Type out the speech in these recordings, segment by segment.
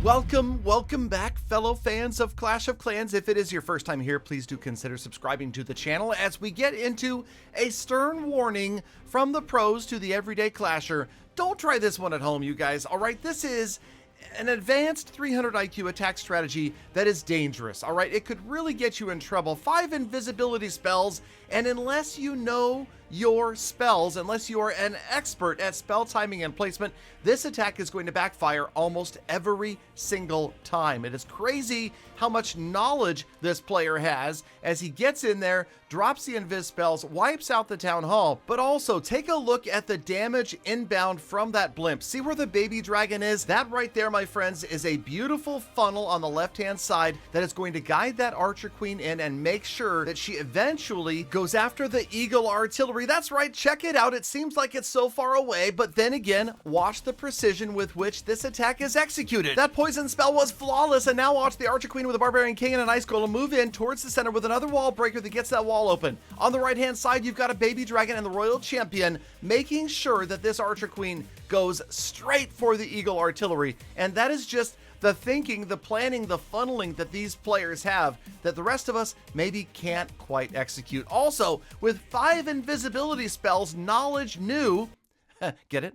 Welcome back, fellow fans of Clash of Clans. If it is your first time here, please do consider subscribing to the channel as we get into a stern warning from the pros to the everyday clasher. Don't try this one at home, you guys. All right, this is an advanced 300 IQ attack strategy that is dangerous. All right, it could really get you in trouble. 5 invisibility spells, and unless you know your spells, unless you are an expert at spell timing and placement, this attack is going to backfire almost every single time. It is crazy how much knowledge this player has as he gets in there, drops the invis spells, wipes out the town hall. But also take a look at the damage inbound from that blimp. See where the baby dragon is? That right there, my friends, is a beautiful funnel on the left hand side that is going to guide that archer queen in and make sure that she eventually goes after the eagle artillery. That's right, check it out. It seems like it's so far away, but then again, watch the precision with which this attack is executed. That poison spell was flawless, and now watch the archer queen with a barbarian king and an ice golem move in towards the center with another wall breaker that gets that wall open. On the right hand side, you've got a baby dragon and the royal champion making sure that this archer queen goes straight for the eagle artillery, and that is just the thinking, the planning, the funneling that these players have that the rest of us maybe can't quite execute. Also, with 5 invisibility spells, Knowledge knew, get it?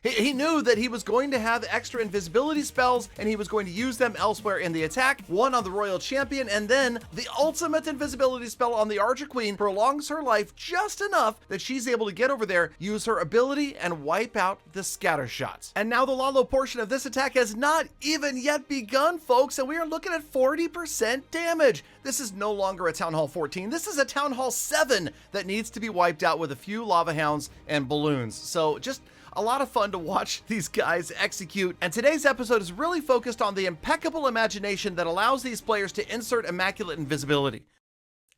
He knew that he was going to have extra invisibility spells and he was going to use them elsewhere in the attack. One on the royal champion, and then the ultimate invisibility spell on the archer queen prolongs her life just enough that she's able to get over there, use her ability, and wipe out the scatter shots. And now the Lalo portion of this attack has not even yet begun, folks, and we are looking at 40% damage. This is no longer a Town Hall 14. This is a Town Hall 7 that needs to be wiped out with a few lava hounds and balloons. So just a lot of fun to watch these guys execute. And today's episode is really focused on the impeccable imagination that allows these players to insert immaculate invisibility.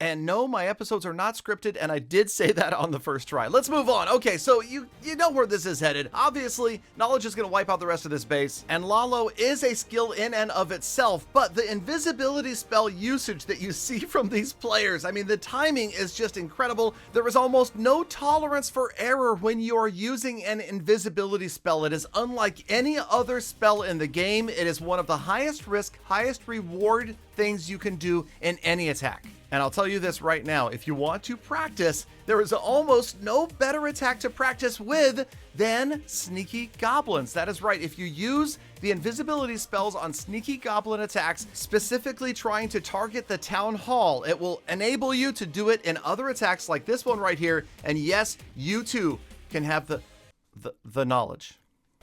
And no, my episodes are not scripted, and I did say that on the first try. Let's move on. Okay, so you know where this is headed. Obviously, Knowledge is going to wipe out the rest of this base, and Lalo is a skill in and of itself, but the invisibility spell usage that you see from these players, I mean, the timing is just incredible. There is almost no tolerance for error when you are using an invisibility spell. It is unlike any other spell in the game. It is one of the highest risk, highest reward things you can do in any attack. And I'll tell you this right now, if you want to practice, there is almost no better attack to practice with than Sneaky Goblins. That is right, if you use the invisibility spells on Sneaky Goblin attacks, specifically trying to target the Town Hall, it will enable you to do it in other attacks like this one right here. And yes, you too can have the knowledge.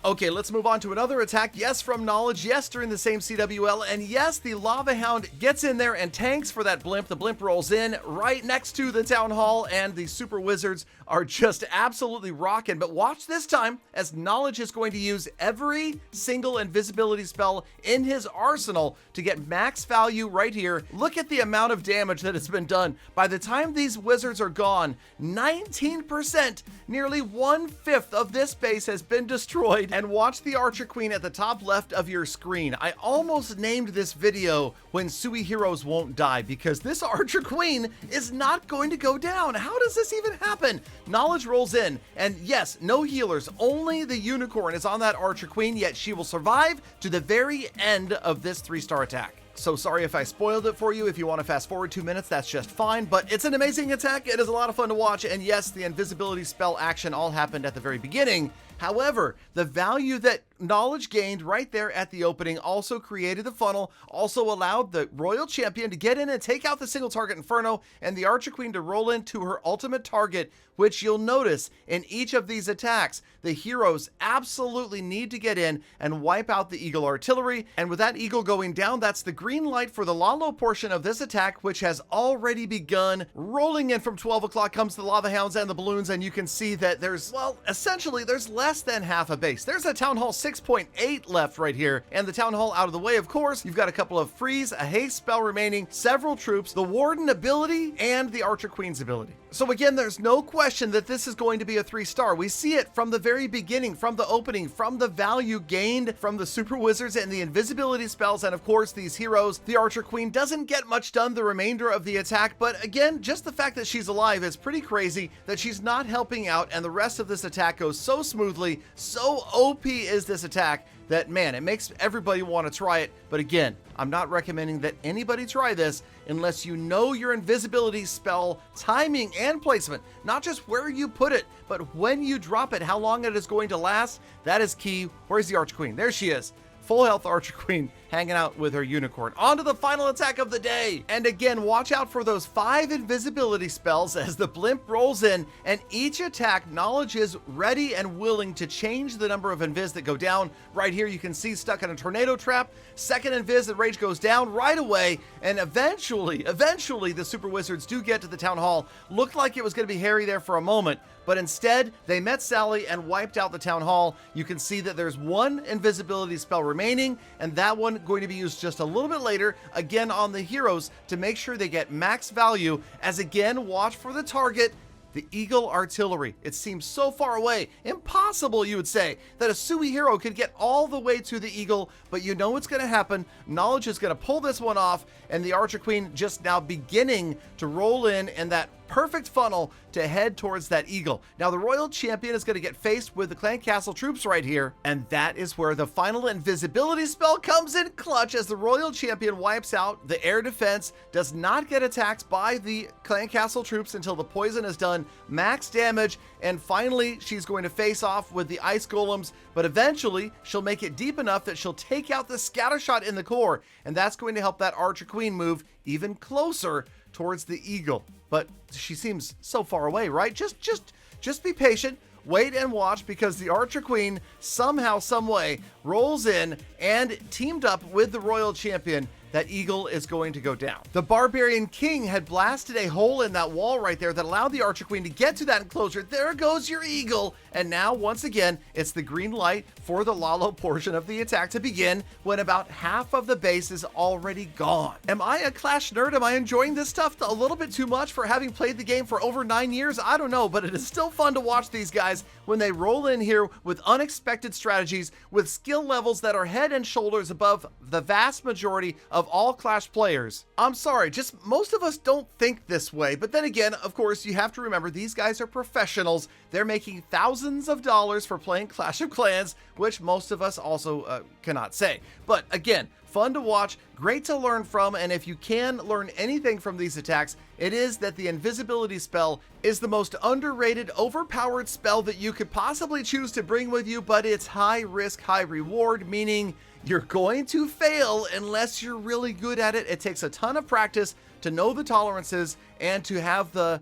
Okay, let's move on to another attack. Yes, from Knowledge. Yes, during the same CWL. And yes, the Lava Hound gets in there and tanks for that blimp. The blimp rolls in right next to the Town Hall, and the Super Wizards are just absolutely rocking. But watch this time, as Knowledge is going to use every single invisibility spell in his arsenal to get max value right here. Look at the amount of damage that has been done. By the time these wizards are gone, 19%, nearly 1/5 of this base has been destroyed. And watch the Archer Queen at the top left of your screen. I almost named this video When Sui Heroes Won't Die, because this Archer Queen is not going to go down. How does this even happen? Knowledge rolls in, and yes, no healers, only the unicorn is on that Archer Queen, yet she will survive to the very end of this 3-star attack. So sorry if I spoiled it for you. If you want to fast forward 2 minutes, that's just fine, but it's an amazing attack. It is a lot of fun to watch, and yes, the invisibility spell action all happened at the very beginning. However, the value that Knowledge gained right there at the opening also created the funnel, also allowed the Royal Champion to get in and take out the single target Inferno, and the Archer Queen to roll into her ultimate target, which you'll notice in each of these attacks, the heroes absolutely need to get in and wipe out the Eagle Artillery. And with that Eagle going down, that's the green light for the Lalo portion of this attack, which has already begun. Rolling in from 12 o'clock comes the Lava Hounds and the Balloons, and you can see that there's, well, essentially there's less than half a base. There's a Town Hall 6.8 left right here, and the Town Hall out of the way, of course. You've got a couple of freeze, a haste spell remaining, several troops, the Warden ability, and the Archer Queen's ability. So again, there's no question that this is going to be a 3-star. We see it from the very beginning, from the opening, from the value gained from the Super Wizards and the invisibility spells, and of course these heroes. The Archer Queen doesn't get much done the remainder of the attack, but again, just the fact that she's alive is pretty crazy, that she's not helping out, and the rest of this attack goes so smoothly. So OP is this attack that, man, it makes everybody want to try it. But again, I'm not recommending that anybody try this unless you know your invisibility spell timing and placement. Not just where you put it, but when you drop it, how long it is going to last. That is key. Where's the Archer Queen? There she is. Full health Archer Queen hanging out with her unicorn. On to the final attack of the day. And again, watch out for those 5 invisibility spells as the blimp rolls in, and each attack, Knowledge is ready and willing to change the number of invis that go down. Right here, you can see stuck in a tornado trap. Second invis, the rage goes down right away. And eventually, the super wizards do get to the town hall. Looked like it was going to be Harry there for a moment, but instead they met Sally and wiped out the town hall. You can see that there's 1 invisibility spell remaining, and that one going to be used just a little bit later, again on the heroes, to make sure they get max value. As again, watch for the target, the Eagle Artillery. It seems so far away, impossible, you would say, that a Sui hero could get all the way to the Eagle, but you know what's going to happen. Knowledge is going to pull this one off, and the Archer Queen just now beginning to roll in that perfect funnel to head towards that Eagle. Now the Royal Champion is going to get faced with the Clan Castle troops right here, and that is where the final invisibility spell comes in clutch as the Royal Champion wipes out the air defense, does not get attacked by the Clan Castle troops until the poison is done, max damage, and finally she's going to face off with the ice golems, but eventually she'll make it deep enough that she'll take out the scattershot in the core, and that's going to help that Archer Queen move even closer towards the Eagle. But she seems so far away, right? Just be patient, wait and watch, because the Archer Queen somehow, some way rolls in and teamed up with the Royal Champion. That Eagle is going to go down. The Barbarian King had blasted a hole in that wall right there that allowed the Archer Queen to get to that enclosure. There goes your Eagle. And now, once again, it's the green light for the Lalo portion of the attack to begin when about half of the base is already gone. Am I a Clash nerd? Am I enjoying this stuff a little bit too much for having played the game for over 9 years? I don't know, but it is still fun to watch these guys when they roll in here with unexpected strategies, with skill levels that are head and shoulders above the vast majority of all Clash players. I'm sorry, just most of us don't think this way. But then again, of course, you have to remember these guys are professionals. They're making thousands of dollars for playing Clash of Clans, which most of us also cannot say. But again, fun to watch, great to learn from, and if you can learn anything from these attacks, it is that the invisibility spell is the most underrated, overpowered spell that you could possibly choose to bring with you, but it's high risk, high reward, meaning you're going to fail unless you're really good at it. It takes a ton of practice to know the tolerances and to have the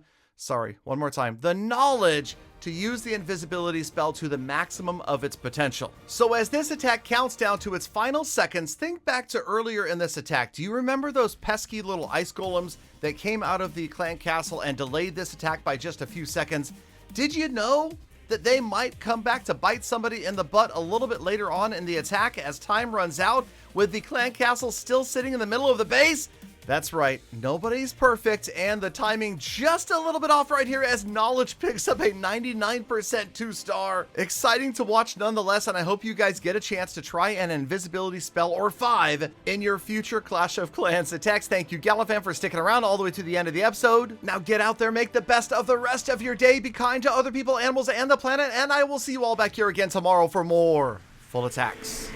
knowledge to use the invisibility spell to the maximum of its potential. So as this attack counts down to its final seconds, think back to earlier in this attack. Do you remember those pesky little ice golems that came out of the clan castle and delayed this attack by just a few seconds? Did you know that they might come back to bite somebody in the butt a little bit later on in the attack as time runs out, with the clan castle still sitting in the middle of the base? That's right, nobody's perfect, and the timing just a little bit off right here as Knowledge picks up a 99% 2-star. Exciting to watch nonetheless, and I hope you guys get a chance to try an invisibility spell or 5 in your future Clash of Clans attacks. Thank you, Galadon, for sticking around all the way to the end of the episode. Now get out there, make the best of the rest of your day, be kind to other people, animals, and the planet, and I will see you all back here again tomorrow for more full attacks.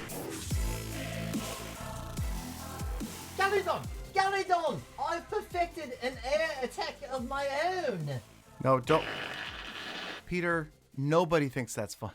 Galadon, I've perfected an air attack of my own. No, don't. Peter, nobody thinks that's fun.